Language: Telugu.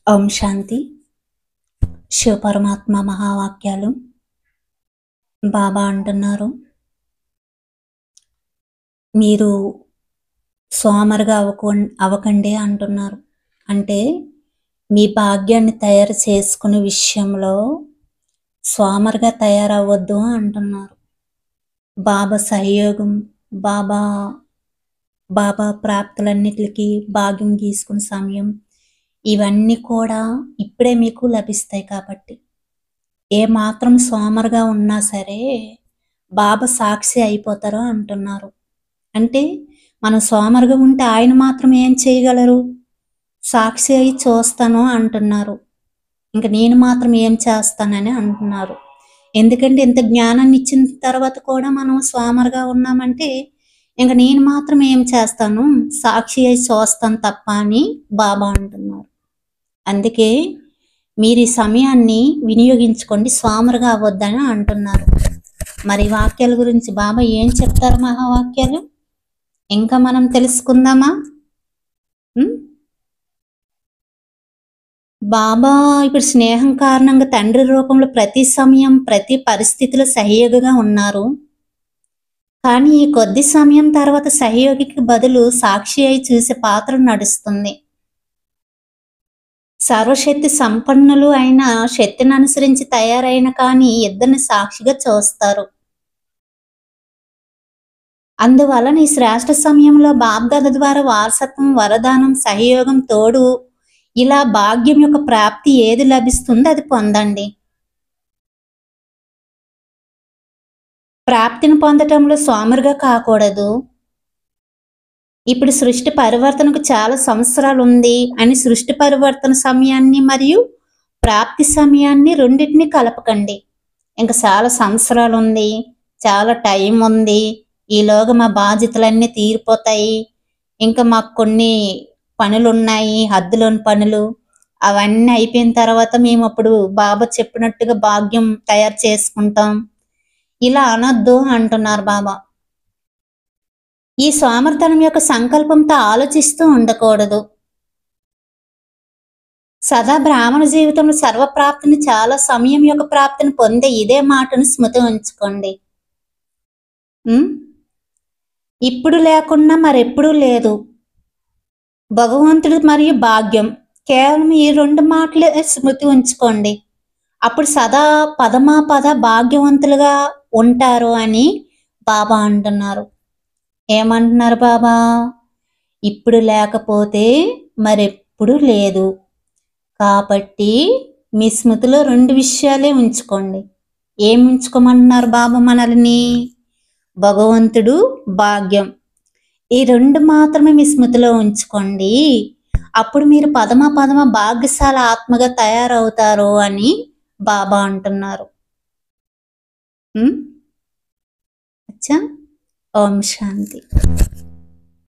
ఓం శాంతి. శివపరమాత్మ మహావాక్యాలు. బాబా అంటున్నారు, మీరు సోమరుగా అవ్వకండి అంటున్నారు. అంటే మీ భాగ్యాన్ని తయారు చేసుకునే విషయంలో సోమరుగా తయారవ్వద్దు అంటున్నారు. బాబా సహయోగం, బాబా బాబా ప్రాప్తులన్నిటికీ భాగ్యం గీసుకునే సమయం, ఇవన్నీ కూడా ఇప్పుడే మీకు లభిస్తాయి. కాబట్టి ఏ మాత్రం సోమరుగా ఉన్నా సరే బాబా సాక్షి అయిపోతారు అంటున్నారు. అంటే మనం సోమరుగా ఉంటే ఆయన మాత్రం ఏం చేయగలరు? సాక్షి అయి చూస్తాను అంటున్నారు. ఇంక నేను మాత్రం ఏం చేస్తానని అంటున్నారు. ఎందుకంటే ఇంత జ్ఞానాన్ని ఇచ్చిన తర్వాత కూడా మనం సోమరుగా ఉన్నామంటే ఇంక నేను మాత్రం ఏం చేస్తాను, సాక్షి అయి చూస్తాను తప్ప అని బాబా అంటున్నారు. అందుకే మీరు ఈ సమయాన్ని వినియోగించుకోండి, సోమరుగా అవ్వద్దని అంటున్నారు. మరి వాక్యాల గురించి బాబా ఏం చెప్తారు? మహావాక్యాలు ఇంకా మనం తెలుసుకుందామా? బాబా ఇప్పుడు స్నేహం కారణంగా తండ్రి రూపంలో ప్రతి సమయం ప్రతి పరిస్థితిలో సహయోగిగా ఉన్నారు. కానీ ఈ కొద్ది సమయం తర్వాత సహయోగికి బదులు సాక్షి అయి చూసే పాత్ర నడుస్తుంది. సర్వశక్తి సంపన్నులు అయిన శక్తిని అనుసరించి తయారైన కానీ ఇద్దరిని సాక్షిగా చూస్తారు. అందువలన ఈ శ్రేష్ఠ సమయంలో బాబ్దాద ద్వారా వారసత్వం, వరదానం, సహయోగం తోడు ఇలా భాగ్యం యొక్క ప్రాప్తి ఏది లభిస్తుందో అది పొందండి. ప్రాప్తిని పొందటంలో సోమరుగా కాకూడదు. ఇప్పుడు సృష్టి పరివర్తనకు చాలా సంవత్సరాలు ఉంది అని సృష్టి పరివర్తన సమయాన్ని మరియు ప్రాప్తి సమయాన్ని రెండింటినీ కలపకండి. ఇంకా చాలా సంవత్సరాలు ఉంది, చాలా టైం ఉంది, ఈలోగా మా బాధ్యతలన్నీ తీరిపోతాయి, ఇంకా మాకు కొన్ని పనులు ఉన్నాయి, హద్దులోని పనులు, అవన్నీ అయిపోయిన తర్వాత మేము అప్పుడు బాబా చెప్పినట్టుగా భాగ్యం తయారు చేసుకుంటాం, ఇలా అనొద్దు అంటున్నారు బాబా. ఈ సోమర్థనం యొక్క సంకల్పంతో ఆలోచిస్తూ ఉండకూడదు. సదా బ్రాహ్మణ జీవితంలో సర్వప్రాప్తిని, చాలా సమయం యొక్క ప్రాప్తిని పొందే ఇదే మాటను స్మృతి ఉంచుకోండి. ఇప్పుడు లేకుండా మరెప్పుడూ లేదు. భగవంతుడు మరియు భాగ్యం, కేవలం ఈ రెండు మాటలే స్మృతి ఉంచుకోండి. అప్పుడు సదా పద భాగ్యవంతులుగా ఉంటారు అని బాబా అంటున్నారు. ఏమంటున్నారు బాబా? ఇప్పుడు లేకపోతే మరెప్పుడు లేదు. కాబట్టి మీ స్మృతిలో రెండు విషయాలే ఉంచుకోండి. ఏం ఉంచుకోమంటున్నారు బాబా మనల్ని? భగవంతుడు, భాగ్యం, ఈ రెండు మాత్రమే మీ స్మృతిలో ఉంచుకోండి. అప్పుడు మీరు పదమ భాగ్యశాల ఆత్మగా తయారవుతారు అని బాబా అంటున్నారు. అచ్చా. ఓం శాంతి.